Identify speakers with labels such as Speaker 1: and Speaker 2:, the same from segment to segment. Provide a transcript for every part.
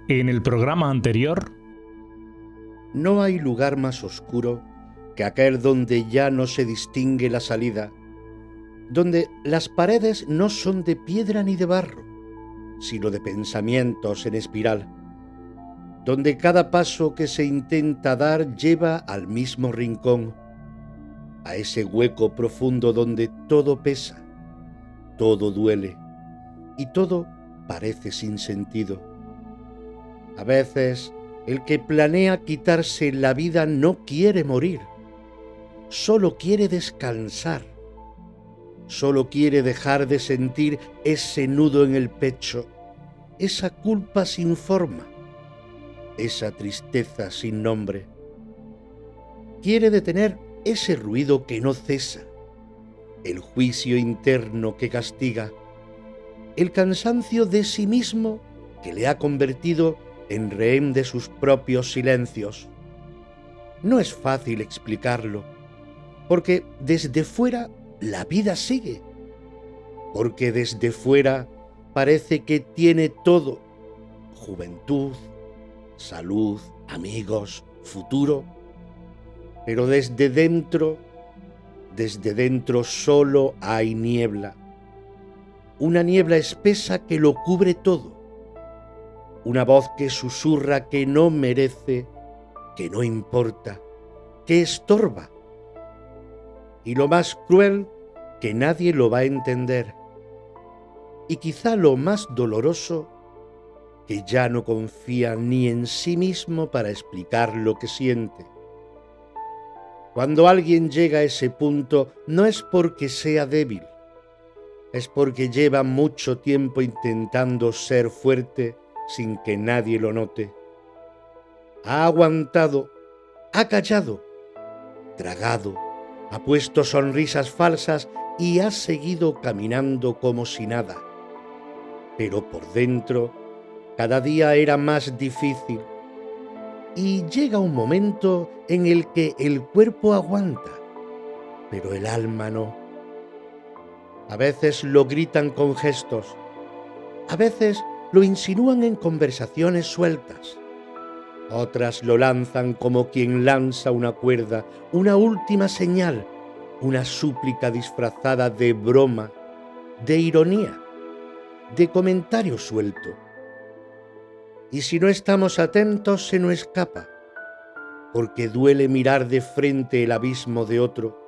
Speaker 1: En el programa anterior...
Speaker 2: No hay lugar más oscuro que aquel donde ya no se distingue la salida, donde las paredes no son de piedra ni de barro, sino de pensamientos en espiral, donde cada paso que se intenta dar lleva al mismo rincón, a ese hueco profundo donde todo pesa, todo duele y todo parece sin sentido. A veces, el que planea quitarse la vida no quiere morir, solo quiere descansar, solo quiere dejar de sentir ese nudo en el pecho, esa culpa sin forma, esa tristeza sin nombre. Quiere detener ese ruido que no cesa, el juicio interno que castiga, el cansancio de sí mismo que le ha convertido en rehén de sus propios silencios. No es fácil explicarlo, porque desde fuera la vida sigue, porque desde fuera parece que tiene todo: juventud, salud, amigos, futuro, pero desde dentro solo hay niebla, una niebla espesa que lo cubre todo, una voz que susurra que no merece, que no importa, que estorba. Y lo más cruel, que nadie lo va a entender. Y quizá lo más doloroso, que ya no confía ni en sí mismo para explicar lo que siente. Cuando alguien llega a ese punto, no es porque sea débil, es porque lleva mucho tiempo intentando ser fuerte sin que nadie lo note. Ha aguantado, ha callado, tragado, ha puesto sonrisas falsas y ha seguido caminando como si nada. Pero por dentro, cada día era más difícil. Y llega un momento en el que el cuerpo aguanta, pero el alma no. A veces lo gritan con gestos, a veces lo insinúan en conversaciones sueltas, otras lo lanzan como quien lanza una cuerda, una última señal, una súplica disfrazada de broma, de ironía, de comentario suelto. Y si no estamos atentos se nos escapa, porque duele mirar de frente el abismo de otro,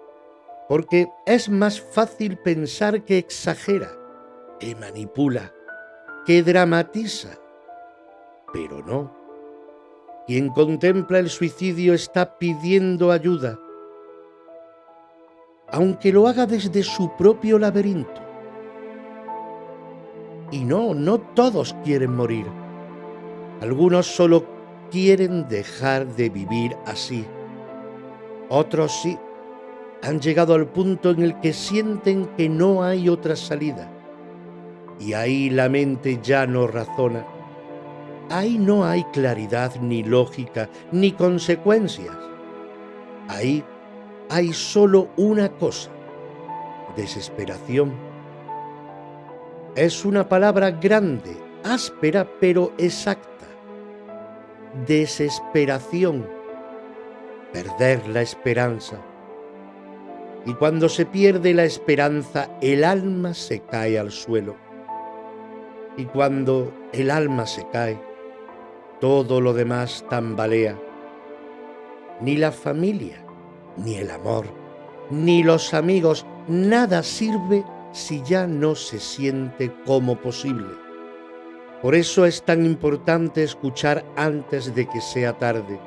Speaker 2: porque es más fácil pensar que exagera, que manipula, que dramatiza. Pero no. Quien contempla el suicidio está pidiendo ayuda, aunque lo haga desde su propio laberinto. Y no todos quieren morir. Algunos solo quieren dejar de vivir así. Otros sí, han llegado al punto en el que sienten que no hay otra salida. Y ahí la mente ya no razona. Ahí no hay claridad, ni lógica, ni consecuencias. Ahí hay solo una cosa: desesperación. Es una palabra grande, áspera, pero exacta. Desesperación. Perder la esperanza. Y cuando se pierde la esperanza, el alma se cae al suelo. Y cuando el alma se cae, todo lo demás tambalea. Ni la familia, ni el amor, ni los amigos, nada sirve si ya no se siente como posible. Por eso es tan importante escuchar antes de que sea tarde.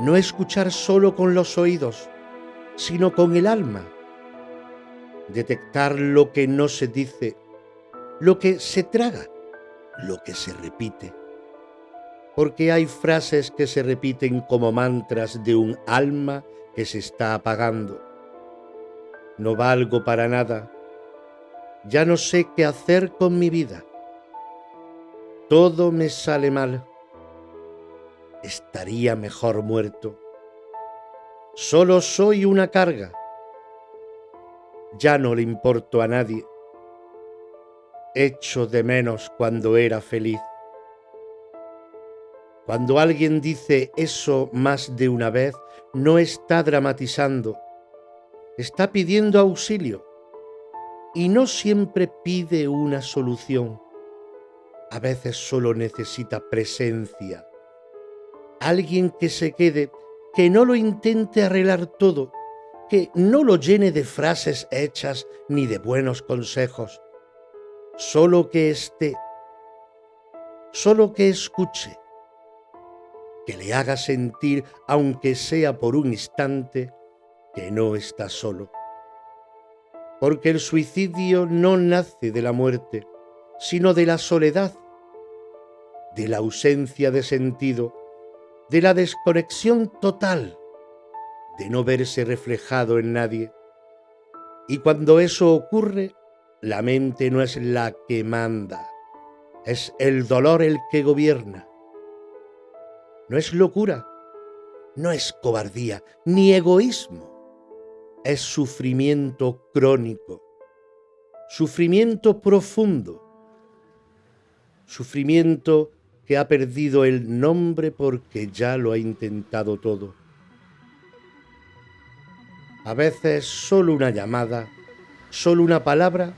Speaker 2: No escuchar solo con los oídos, sino con el alma. Detectar lo que no se dice, lo que se traga, lo que se repite. Porque hay frases que se repiten como mantras de un alma que se está apagando. No valgo para nada. Ya no sé qué hacer con mi vida. Todo me sale mal. Estaría mejor muerto. Solo soy una carga. Ya no le importo a nadie. Echo de menos cuando era feliz. Cuando alguien dice eso más de una vez, no está dramatizando, está pidiendo auxilio y no siempre pide una solución. A veces solo necesita presencia. Alguien que se quede, que no lo intente arreglar todo, que no lo llene de frases hechas ni de buenos consejos, solo que esté, solo que escuche, que le haga sentir, aunque sea por un instante, que no está solo. Porque el suicidio no nace de la muerte, sino de la soledad, de la ausencia de sentido, de la desconexión total, de no verse reflejado en nadie. Y cuando eso ocurre, la mente no es la que manda, es el dolor el que gobierna. No es locura, no es cobardía, ni egoísmo. Es sufrimiento crónico, sufrimiento profundo, sufrimiento que ha perdido el nombre porque ya lo ha intentado todo. A veces solo una llamada, solo una palabra,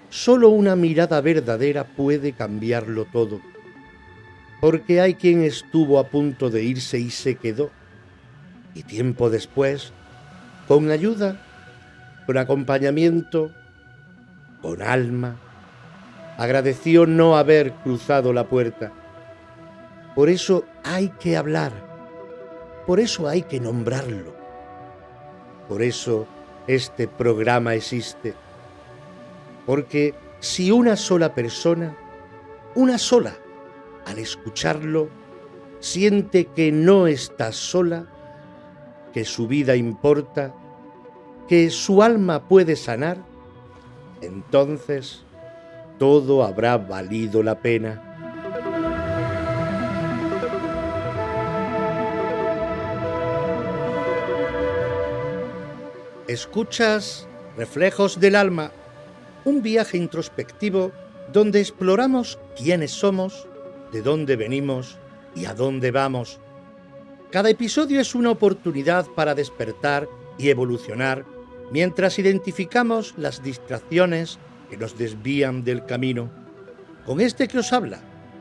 Speaker 2: solo una mirada verdadera puede cambiarlo todo. Porque hay quien estuvo a punto de irse y se quedó, y tiempo después, con ayuda, con acompañamiento, con alma, agradeció no haber cruzado la puerta. Por eso hay que hablar, por eso hay que nombrarlo, por eso este programa existe. Porque si una sola persona, una sola, al escucharlo, siente que no está sola, que su vida importa, que su alma puede sanar, entonces todo habrá valido la pena. Escuchas Reflejos del Alma, un viaje introspectivo donde exploramos quiénes somos, de dónde venimos y a dónde vamos. Cada episodio es una oportunidad para despertar y evolucionar mientras identificamos las distracciones que nos desvían del camino. Con este que os habla,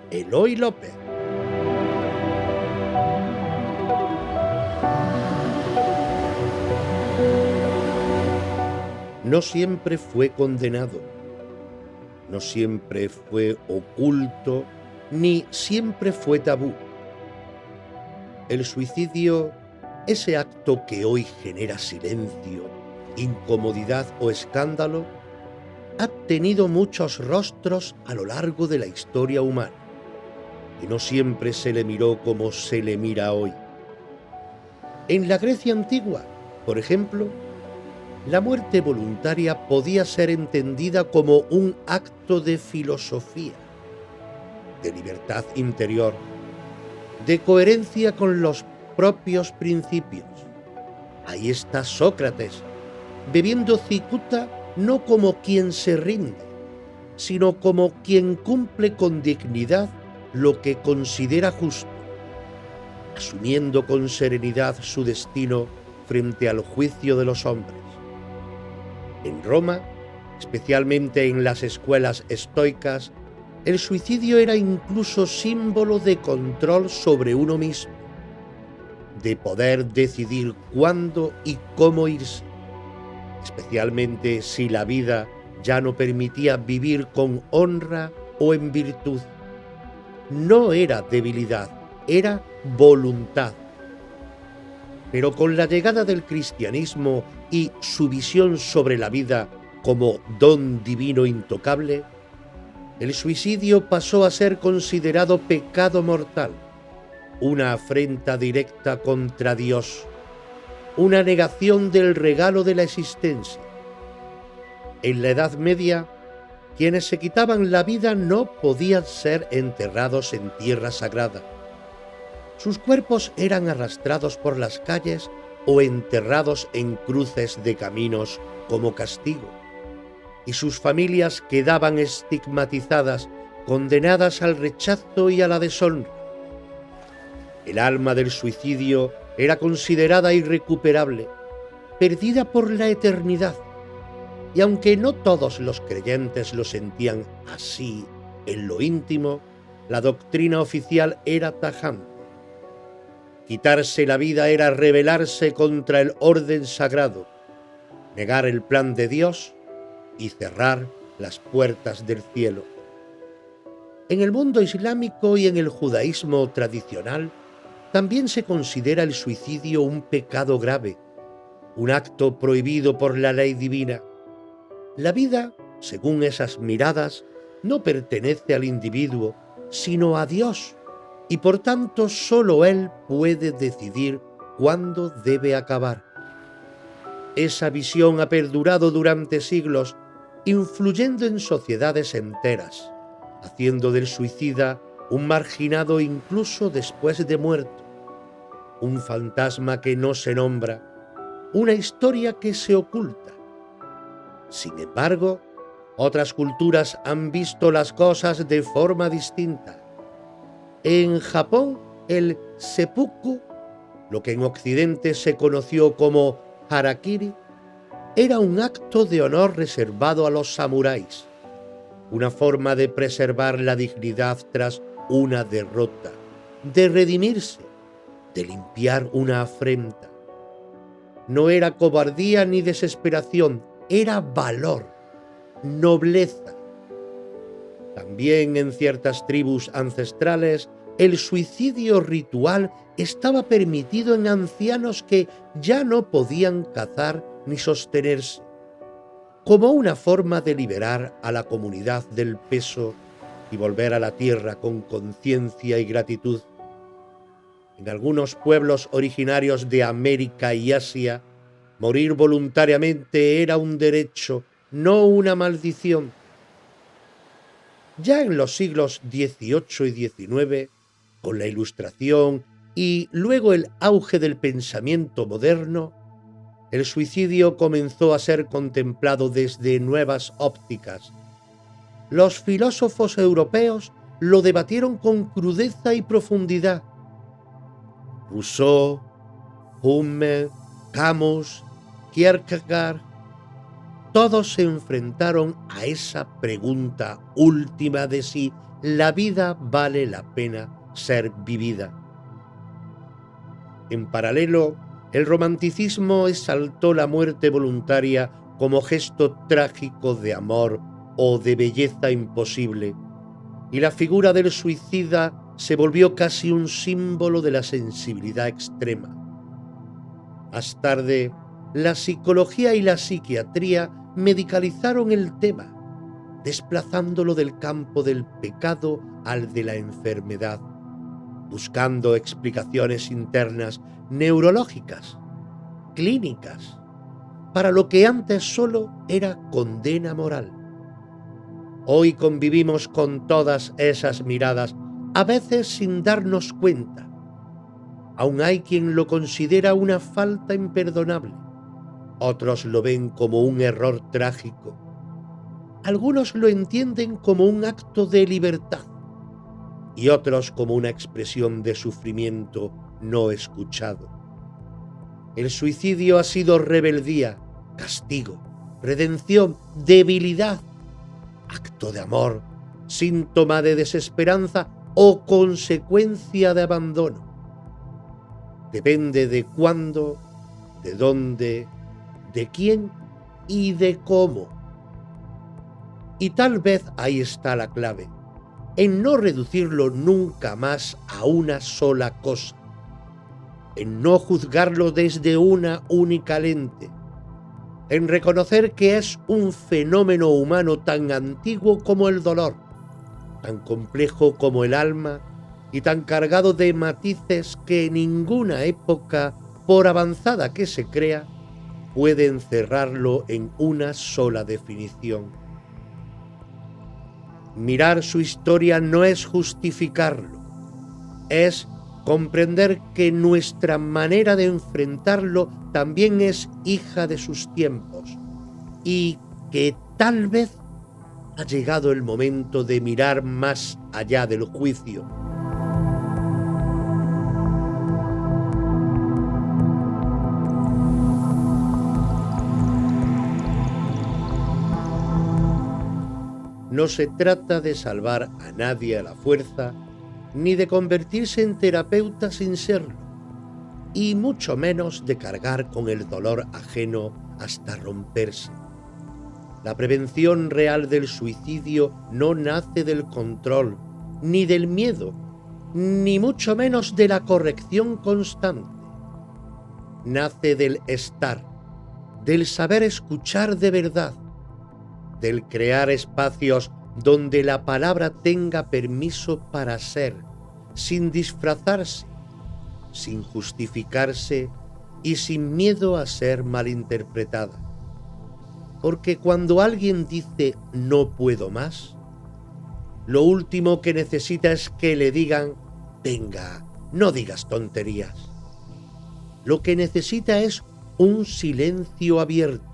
Speaker 2: Eloy López. No siempre fue condenado, no siempre fue oculto, ni siempre fue tabú. El suicidio, ese acto que hoy genera silencio, incomodidad o escándalo, ha tenido muchos rostros a lo largo de la historia humana, y no siempre se le miró como se le mira hoy. En la Grecia antigua, por ejemplo, la muerte voluntaria podía ser entendida como un acto de filosofía, de libertad interior, de coherencia con los propios principios. Ahí está Sócrates, bebiendo cicuta no como quien se rinde, sino como quien cumple con dignidad lo que considera justo, asumiendo con serenidad su destino frente al juicio de los hombres. En Roma, especialmente en las escuelas estoicas, el suicidio era incluso símbolo de control sobre uno mismo, de poder decidir cuándo y cómo irse, especialmente si la vida ya no permitía vivir con honra o en virtud. No era debilidad, era voluntad. Pero con la llegada del cristianismo y su visión sobre la vida como don divino intocable, el suicidio pasó a ser considerado pecado mortal, una afrenta directa contra Dios, una negación del regalo de la existencia. En la Edad Media, quienes se quitaban la vida no podían ser enterrados en tierra sagrada. Sus cuerpos eran arrastrados por las calles o enterrados en cruces de caminos como castigo, y sus familias quedaban estigmatizadas, condenadas al rechazo y a la deshonra. El alma del suicidio era considerada irrecuperable, perdida por la eternidad. Y aunque no todos los creyentes lo sentían así en lo íntimo, la doctrina oficial era tajante. Quitarse la vida era rebelarse contra el orden sagrado, negar el plan de Dios y cerrar las puertas del cielo. En el mundo islámico y en el judaísmo tradicional, también se considera el suicidio un pecado grave, un acto prohibido por la ley divina. La vida, según esas miradas, no pertenece al individuo, sino a Dios, y por tanto solo Él puede decidir cuándo debe acabar. Esa visión ha perdurado durante siglos, influyendo en sociedades enteras, haciendo del suicida un marginado incluso después de muerto, un fantasma que no se nombra, una historia que se oculta. Sin embargo, otras culturas han visto las cosas de forma distinta. En Japón, el seppuku, lo que en Occidente se conoció como harakiri, era un acto de honor reservado a los samuráis, una forma de preservar la dignidad tras una derrota, de redimirse, de limpiar una afrenta. No era cobardía ni desesperación, era valor, nobleza. También en ciertas tribus ancestrales, el suicidio ritual estaba permitido en ancianos que ya no podían cazar ni sostenerse, como una forma de liberar a la comunidad del peso y volver a la tierra con conciencia y gratitud. En algunos pueblos originarios de América y Asia, morir voluntariamente era un derecho, no una maldición. Ya en los siglos XVIII y XIX, con la Ilustración y luego el auge del pensamiento moderno, el suicidio comenzó a ser contemplado desde nuevas ópticas. Los filósofos europeos lo debatieron con crudeza y profundidad. Rousseau, Hume, Camus, Kierkegaard, todos se enfrentaron a esa pregunta última de si la vida vale la pena ser vivida. En paralelo, el romanticismo exaltó la muerte voluntaria como gesto trágico de amor o de belleza imposible, y la figura del suicida se volvió casi un símbolo de la sensibilidad extrema. Más tarde, la psicología y la psiquiatría medicalizaron el tema, desplazándolo del campo del pecado al de la enfermedad, buscando explicaciones internas neurológicas, clínicas, para lo que antes solo era condena moral. Hoy convivimos con todas esas miradas, a veces sin darnos cuenta. Aún hay quien lo considera una falta imperdonable. Otros lo ven como un error trágico. Algunos lo entienden como un acto de libertad y otros como una expresión de sufrimiento no escuchado. El suicidio ha sido rebeldía, castigo, redención, debilidad, acto de amor, síntoma de desesperanza o consecuencia de abandono. Depende de cuándo, de dónde, de quién y de cómo. Y tal vez ahí está la clave, en no reducirlo nunca más a una sola cosa, en no juzgarlo desde una única lente, en reconocer que es un fenómeno humano tan antiguo como el dolor, tan complejo como el alma y tan cargado de matices que ninguna época, por avanzada que se crea, puede encerrarlo en una sola definición. Mirar su historia no es justificarlo, es comprender que nuestra manera de enfrentarlo también es hija de sus tiempos y que tal vez ha llegado el momento de mirar más allá del juicio. No se trata de salvar a nadie a la fuerza, ni de convertirse en terapeuta sin serlo, y mucho menos de cargar con el dolor ajeno hasta romperse. La prevención real del suicidio no nace del control, ni del miedo, ni mucho menos de la corrección constante. Nace del estar, del saber escuchar de verdad, del crear espacios donde la palabra tenga permiso para ser, sin disfrazarse, sin justificarse y sin miedo a ser malinterpretada. Porque cuando alguien dice no puedo más, lo último que necesita es que le digan venga, no digas tonterías. Lo que necesita es un silencio abierto,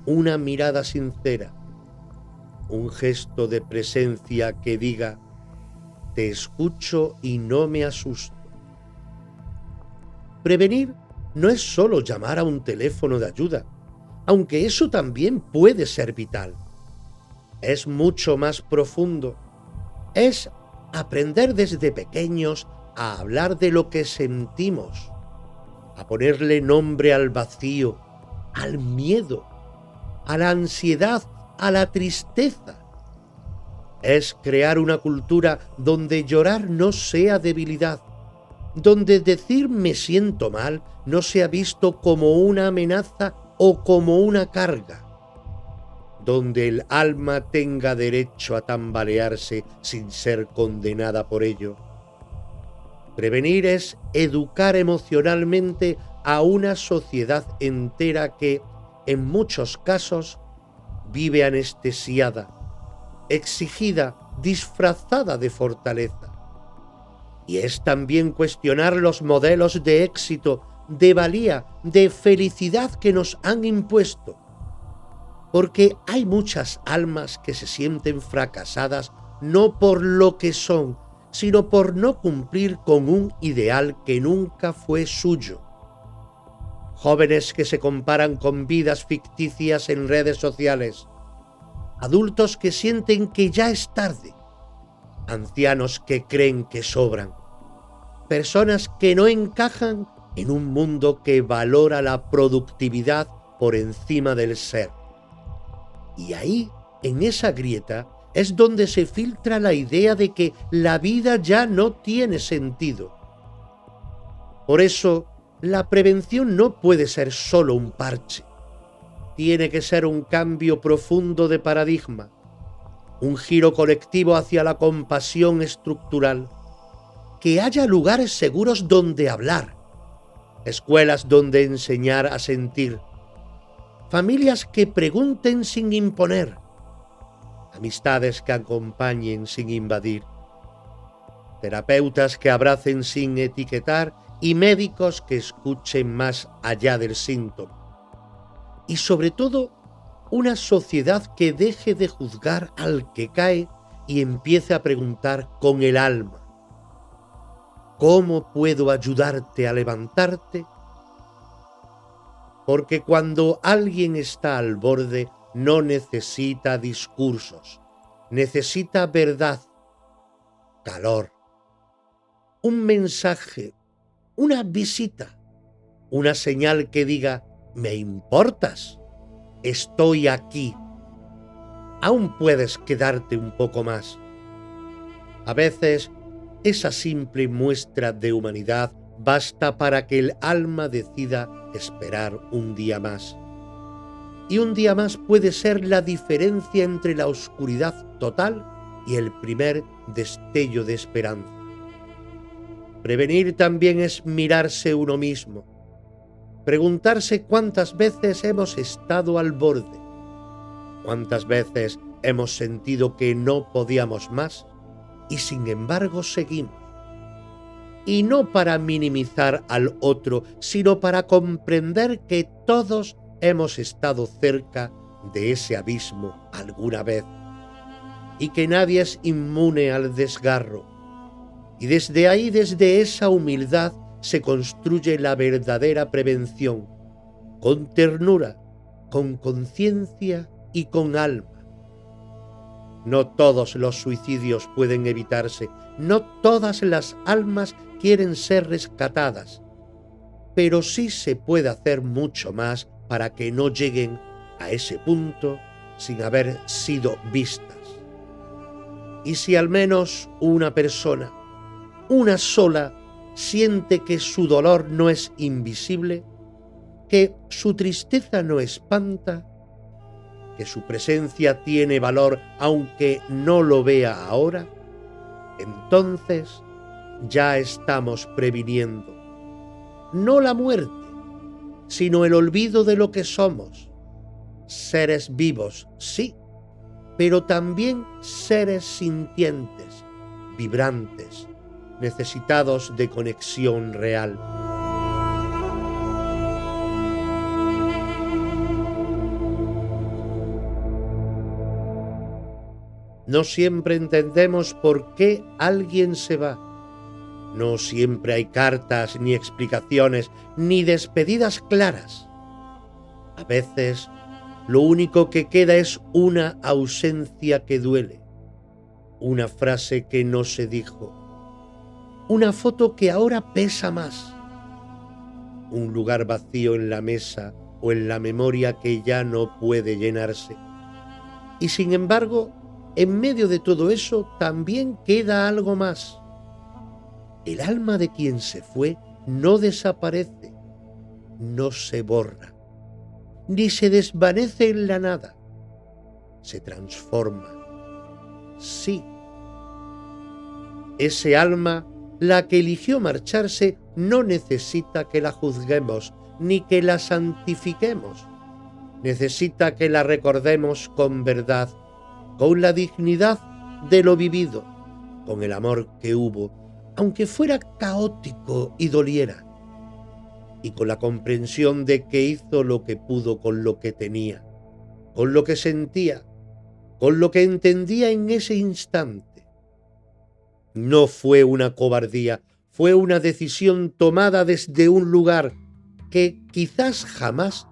Speaker 2: una mirada sincera, un gesto de presencia que diga te escucho y no me asusto. Prevenir no es solo llamar a un teléfono de ayuda, aunque eso también puede ser vital. Es mucho más profundo. Es aprender desde pequeños a hablar de lo que sentimos, a ponerle nombre al vacío, al miedo, a la ansiedad, a la tristeza. Es crear una cultura donde llorar no sea debilidad, donde decir me siento mal no sea visto como una amenaza o como una carga, donde el alma tenga derecho a tambalearse sin ser condenada por ello. Prevenir es educar emocionalmente a una sociedad entera que, en muchos casos, vive anestesiada, exigida, disfrazada de fortaleza. Y es también cuestionar los modelos de éxito, de valía, de felicidad que nos han impuesto. Porque hay muchas almas que se sienten fracasadas no por lo que son, sino por no cumplir con un ideal que nunca fue suyo. Jóvenes que se comparan con vidas ficticias en redes sociales, adultos que sienten que ya es tarde, ancianos que creen que sobran, personas que no encajan en un mundo que valora la productividad por encima del ser. Y ahí, en esa grieta, es donde se filtra la idea de que la vida ya no tiene sentido. Por eso, la prevención no puede ser solo un parche. Tiene que ser un cambio profundo de paradigma, un giro colectivo hacia la compasión estructural, que haya lugares seguros donde hablar, escuelas donde enseñar a sentir, familias que pregunten sin imponer, amistades que acompañen sin invadir, terapeutas que abracen sin etiquetar y médicos que escuchen más allá del síntoma. Y sobre todo, una sociedad que deje de juzgar al que cae y empiece a preguntar con el alma: ¿cómo puedo ayudarte a levantarte? Porque cuando alguien está al borde, no necesita discursos, necesita verdad, calor, un mensaje, una visita, una señal que diga: me importas, estoy aquí, aún puedes quedarte un poco más. A veces, esa simple muestra de humanidad basta para que el alma decida esperar un día más. Y un día más puede ser la diferencia entre la oscuridad total y el primer destello de esperanza. Prevenir también es mirarse uno mismo, preguntarse cuántas veces hemos estado al borde, cuántas veces hemos sentido que no podíamos más y sin embargo seguimos. Y no para minimizar al otro, sino para comprender que todos hemos estado cerca de ese abismo alguna vez y que nadie es inmune al desgarro. Y desde ahí, desde esa humildad, se construye la verdadera prevención, con ternura, con conciencia y con alma. No todos los suicidios pueden evitarse, no todas las almas quieren ser rescatadas, pero sí se puede hacer mucho más para que no lleguen a ese punto sin haber sido vistas. Y si al menos una persona, una sola, siente que su dolor no es invisible, que su tristeza no espanta, que su presencia tiene valor aunque no lo vea ahora, entonces ya estamos previniendo no la muerte, sino el olvido de lo que somos, seres vivos, sí, pero también seres sintientes, vibrantes, necesitados de conexión real. No siempre entendemos por qué alguien se va. No siempre hay cartas, ni explicaciones, ni despedidas claras. A veces, lo único que queda es una ausencia que duele, una frase que no se dijo, una foto que ahora pesa más, un lugar vacío en la mesa o en la memoria que ya no puede llenarse. Y sin embargo, en medio de todo eso también queda algo más. El alma de quien se fue no desaparece, no se borra, ni se desvanece en la nada, se transforma. Sí, ese alma, la que eligió marcharse, no necesita que la juzguemos ni que la santifiquemos. Necesita que la recordemos con verdad, con la dignidad de lo vivido, con el amor que hubo, aunque fuera caótico y doliera, y con la comprensión de que hizo lo que pudo con lo que tenía, con lo que sentía, con lo que entendía en ese instante. No fue una cobardía, fue una decisión tomada desde un lugar que quizás jamás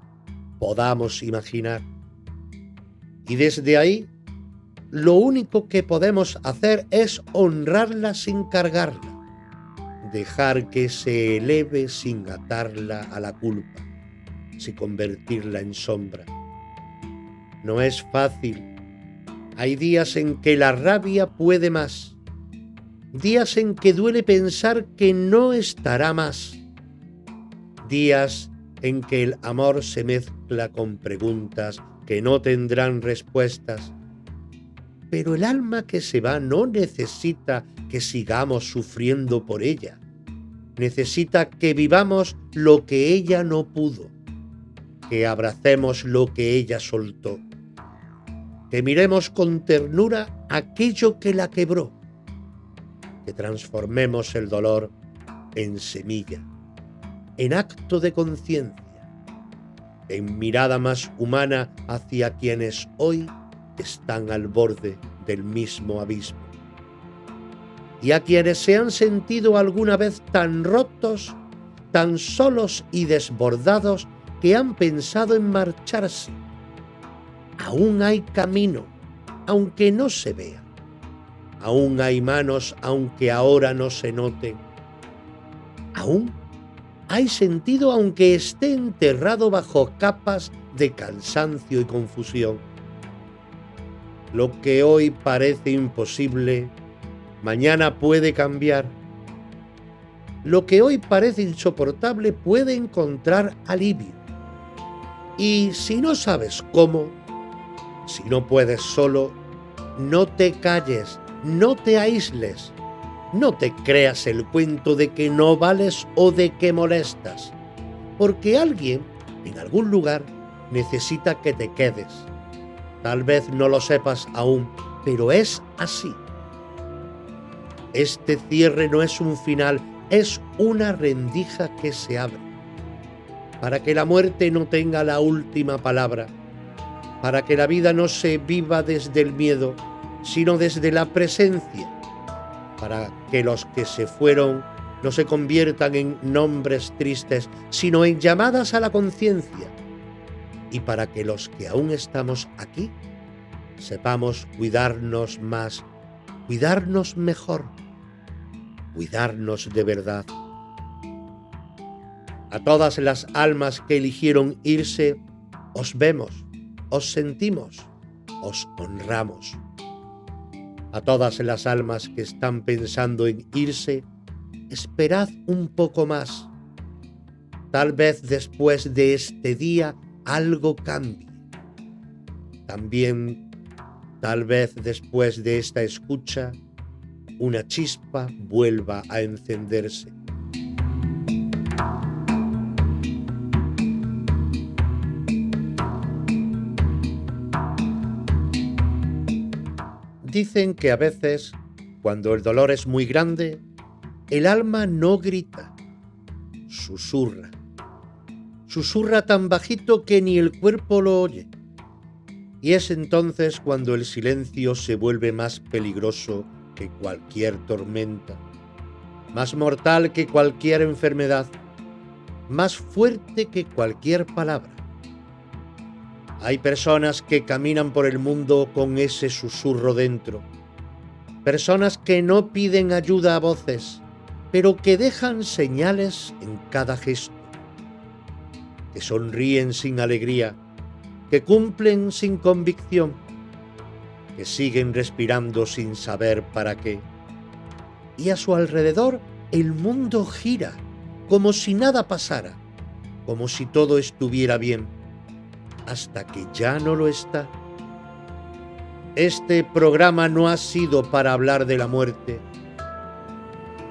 Speaker 2: podamos imaginar. Y desde ahí, lo único que podemos hacer es honrarla sin cargarla, dejar que se eleve sin atarla a la culpa, sin convertirla en sombra. No es fácil. Hay días en que la rabia puede más, días en que duele pensar que no estará más, días en que el amor se mezcla con preguntas que no tendrán respuestas. Pero el alma que se va no necesita que sigamos sufriendo por ella. Necesita que vivamos lo que ella no pudo, que abracemos lo que ella soltó, que miremos con ternura aquello que la quebró, que transformemos el dolor en semilla, en acto de conciencia, en mirada más humana hacia quienes hoy están al borde del mismo abismo, y a quienes se han sentido alguna vez tan rotos, tan solos y desbordados que han pensado en marcharse. Aún hay camino, aunque no se vea. Aún hay manos, aunque ahora no se noten. Aún hay sentido, aunque esté enterrado bajo capas de cansancio y confusión. Lo que hoy parece imposible, mañana puede cambiar. Lo que hoy parece insoportable puede encontrar alivio. Y si no sabes cómo, si no puedes solo, no te calles, no te aísles, no te creas el cuento de que no vales o de que molestas, porque alguien en algún lugar necesita que te quedes. Tal vez no lo sepas aún, pero es así. Este cierre no es un final, es una rendija que se abre, para que la muerte no tenga la última palabra, para que la vida no se viva desde el miedo, sino desde la presencia, para que los que se fueron no se conviertan en nombres tristes, sino en llamadas a la conciencia, y para que los que aún estamos aquí sepamos cuidarnos más, cuidarnos mejor, cuidarnos de verdad. A todas las almas que eligieron irse, os vemos, os sentimos, os honramos. A todas las almas que están pensando en irse, esperad un poco más. Tal vez después de este día algo cambie. También, tal vez después de esta escucha, una chispa vuelva a encenderse. Dicen que a veces, cuando el dolor es muy grande, el alma no grita, susurra. Susurra tan bajito que ni el cuerpo lo oye. Y es entonces cuando el silencio se vuelve más peligroso que cualquier tormenta, más mortal que cualquier enfermedad, más fuerte que cualquier palabra. Hay personas que caminan por el mundo con ese susurro dentro, personas que no piden ayuda a voces, pero que dejan señales en cada gesto, que sonríen sin alegría, que cumplen sin convicción, que siguen respirando sin saber para qué. Y a su alrededor el mundo gira, como si nada pasara, como si todo estuviera bien, hasta que ya no lo está. Este programa no ha sido para hablar de la muerte,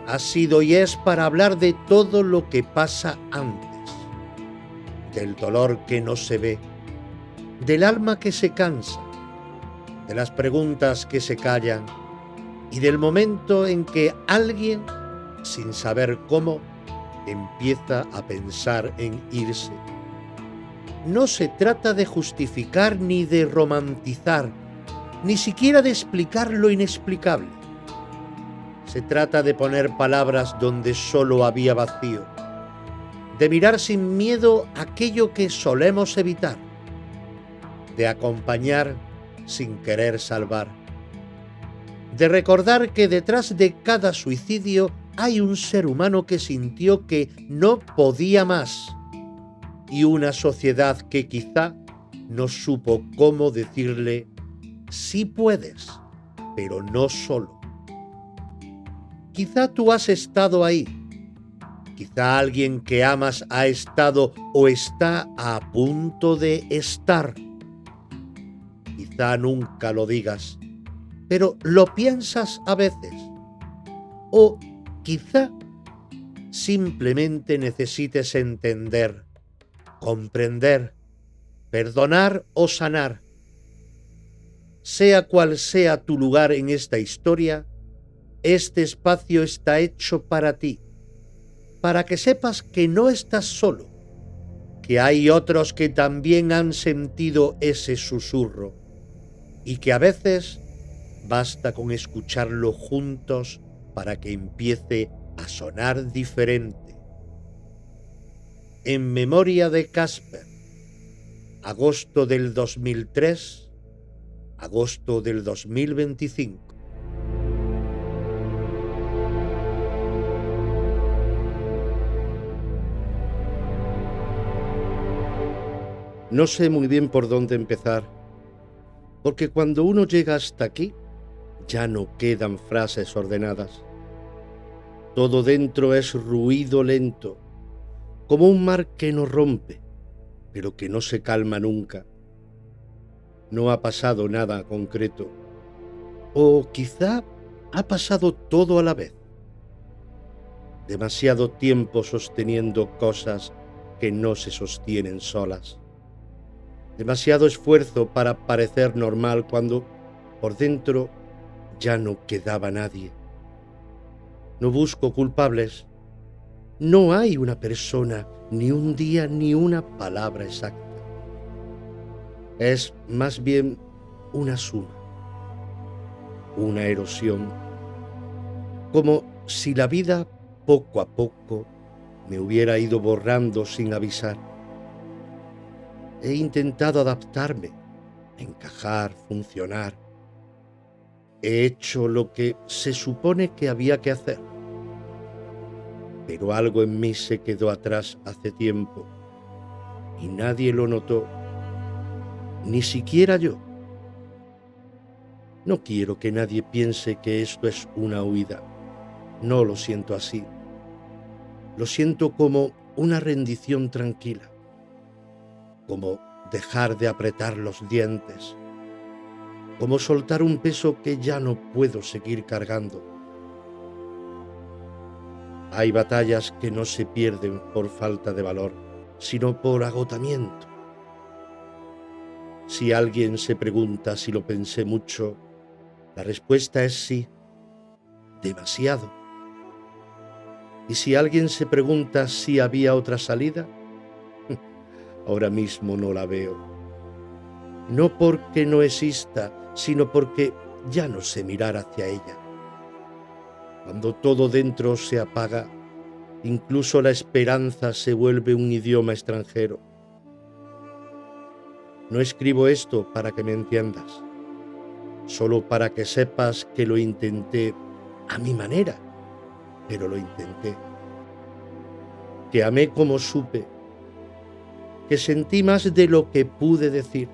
Speaker 2: ha sido y es para hablar de todo lo que pasa antes, del dolor que no se ve, del alma que se cansa, de las preguntas que se callan y del momento en que alguien, sin saber cómo, empieza a pensar en irse. No se trata de justificar ni de romantizar, ni siquiera de explicar lo inexplicable. Se trata de poner palabras donde solo había vacío, de mirar sin miedo aquello que solemos evitar, de acompañar sin querer salvar, de recordar que detrás de cada suicidio hay un ser humano que sintió que no podía más y una sociedad que quizá no supo cómo decirle sí puedes, pero no solo. Quizá tú has estado ahí, quizá alguien que amas ha estado o está a punto de estar. Quizá nunca lo digas, pero lo piensas a veces. O quizá simplemente necesites entender, comprender, perdonar o sanar. Sea cual sea tu lugar en esta historia, este espacio está hecho para ti, para que sepas que no estás solo, que hay otros que también han sentido ese susurro y que a veces basta con escucharlo juntos para que empiece a sonar diferente. En memoria de Casper, agosto del 2003, agosto del 2025. No sé muy bien por dónde empezar, porque cuando uno llega hasta aquí, ya no quedan frases ordenadas. Todo dentro es ruido lento, como un mar que no rompe, pero que no se calma nunca. No ha pasado nada concreto, o quizá ha pasado todo a la vez. Demasiado tiempo sosteniendo cosas que no se sostienen solas. Demasiado esfuerzo para parecer normal cuando por dentro ya no quedaba nadie. No busco culpables. No hay una persona, ni un día, ni una palabra exacta. Es más bien una suma, una erosión, como si la vida poco a poco me hubiera ido borrando sin avisar. He intentado adaptarme, encajar, funcionar. He hecho lo que se supone que había que hacer, pero algo en mí se quedó atrás hace tiempo y nadie lo notó, ni siquiera yo. No quiero que nadie piense que esto es una huida. No lo siento así. Lo siento como una rendición tranquila, como dejar de apretar los dientes, como soltar un peso que ya no puedo seguir cargando. Hay batallas que no se pierden por falta de valor, sino por agotamiento. Si alguien se pregunta si lo pensé mucho, la respuesta es sí, demasiado. Y si alguien se pregunta si había otra salida, ahora mismo no la veo. No porque no exista, sino porque ya no sé mirar hacia ella. Cuando todo dentro se apaga, incluso la esperanza se vuelve un idioma extranjero. No escribo esto para que me entiendas, solo para que sepas que lo intenté a mi manera, pero lo intenté. Que amé como supe, que sentí más de lo que pude decir,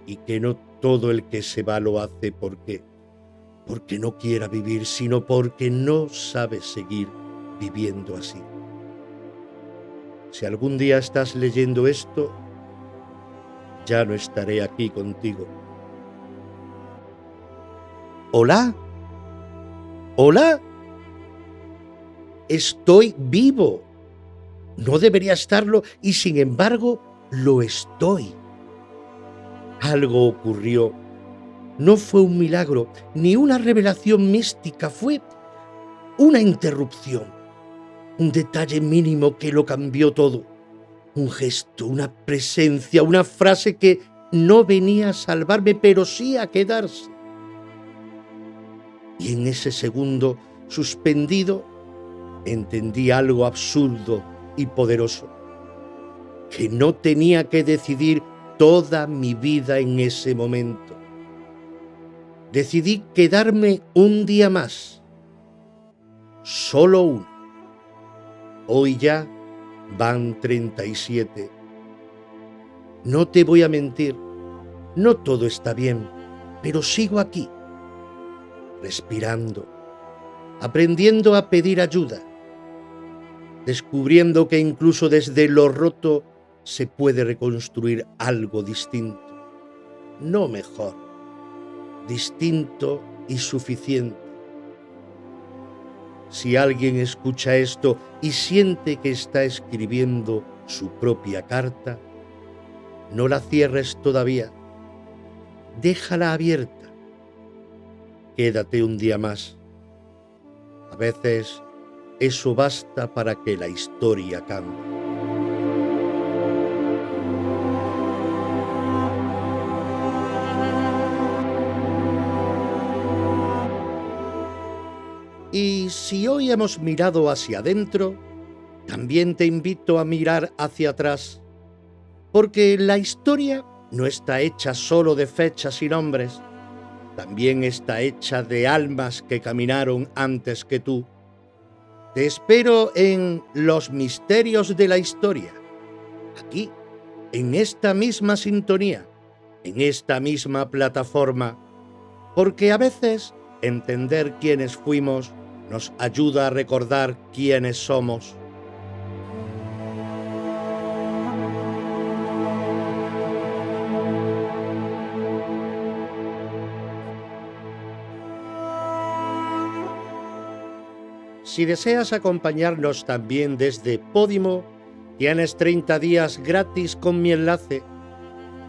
Speaker 2: y que no todo el que se va lo hace porque no quiera vivir, sino porque no sabe seguir viviendo así. Si algún día estás leyendo esto, ya no estaré aquí contigo. ¿Hola? ¿Hola? Estoy vivo. No debería estarlo y sin embargo lo estoy. Algo ocurrió. No fue un milagro ni una revelación mística, fue una interrupción, un detalle mínimo que lo cambió todo, un gesto, una presencia, una frase que no venía a salvarme, pero sí a quedarse. Y en ese segundo suspendido entendí algo absurdo y poderoso, que no tenía que decidir toda mi vida en ese momento. Decidí quedarme un día más, solo uno. Hoy ya van 37. No te voy a mentir, no todo está bien, pero sigo aquí, respirando, aprendiendo a pedir ayuda, descubriendo que incluso desde lo roto se puede reconstruir algo distinto, no mejor, distinto y suficiente. Si alguien escucha esto y siente que está escribiendo su propia carta, no la cierres todavía, déjala abierta, quédate un día más. A veces eso basta para que la historia cambie. Y si hoy hemos mirado hacia adentro, también te invito a mirar hacia atrás, porque la historia no está hecha solo de fechas y nombres, también está hecha de almas que caminaron antes que tú. Te espero en Los Misterios de la Historia, aquí, en esta misma sintonía, en esta misma plataforma, porque a veces entender quiénes fuimos nos ayuda a recordar quiénes somos. Si deseas acompañarnos también desde Podimo, tienes 30 días gratis con mi enlace.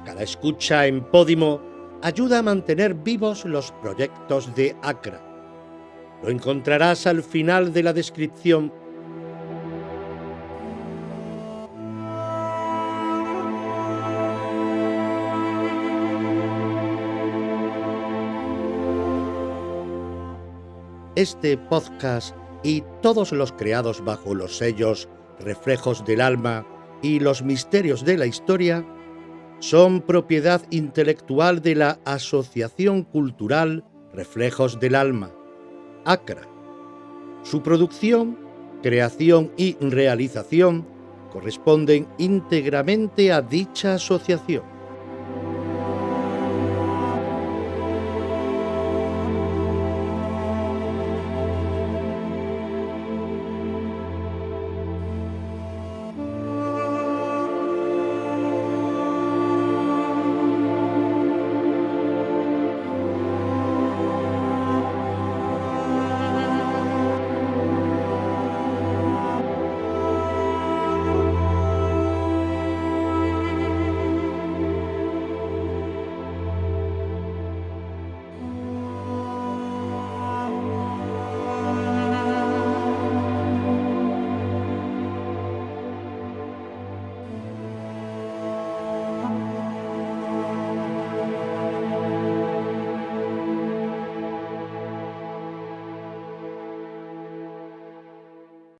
Speaker 2: Cada escucha en Podimo ayuda a mantener vivos los proyectos de ACRA. Lo encontrarás al final de la descripción. Este podcast y todos los creados bajo los sellos Reflejos del Alma y Los Misterios de la Historia son propiedad intelectual de la Asociación Cultural Reflejos del Alma, ACRA. Su producción, creación y realización corresponden íntegramente a dicha asociación.